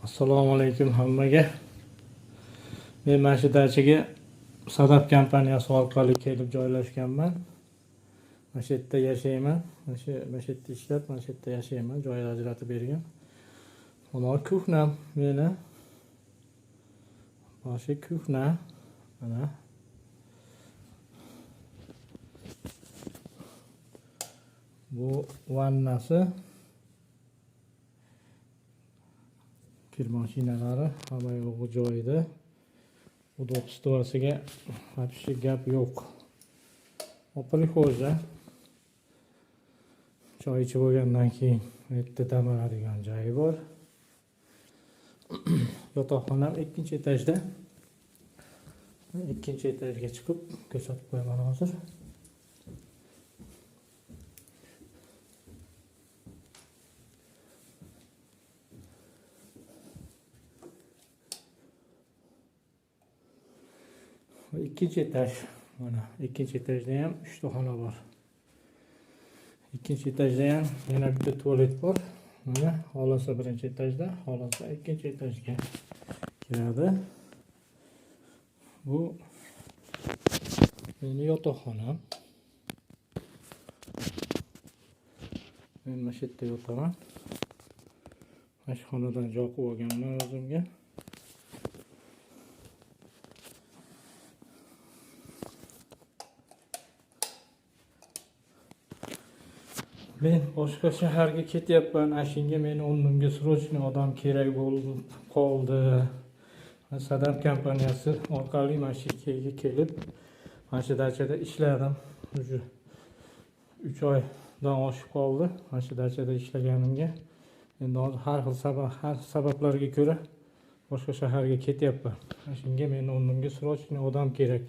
Assalomu alaykum hammaga. Men mana shu dachaga Sadaf kompaniyasi orqali kelib joylashganman. Mana shu yerda yashayman. Mana shu yerda ishlab, mana shu yerda yashayman. Joy ajratib bergan. Mana kuxnam meni. Mana shu kuxna. Mana. Bu vannasi. Kir mashinalari hamma yo'g'i joyida. Udobstvosiga вообще gap yo'q. Prixo'ja. Choy ichib bo'lgandan keyin bu yerda dam oladigan joyi bor. Yotoqxonam ikkinchi etajda. Ikkinchi etajga chiqib ko'rsatib qo'yaman hozir. İkinci etaj. Mana ikkinchi etajda ham 3 ta xona bor. Ikkinchi etajda ham yana bitta tualet bor. Mana xolasa birinchi etajda, xolasa ikkinchi etajga kiradi. Bu meni yotoqxonam. Men mana shu yerda yotaman. Mana shu xonadan joy qilib olganman o'zimga. Men boshqa shaharga ketyapman. Ashunga meni o'rnimga srochniy odam kerak bo'ldi, qoldi. Sadaf kompaniyasi orqali mana shu yerga kelib, mana shu dachada ishladim. 3 oydan oshib qoldi. Mana shu dachada ishlaganimga. Endi hozir har sabablarga ko'ra boshqa shaharga ketyapman. Ashunga meni o'rnimga srochniy odam kerak.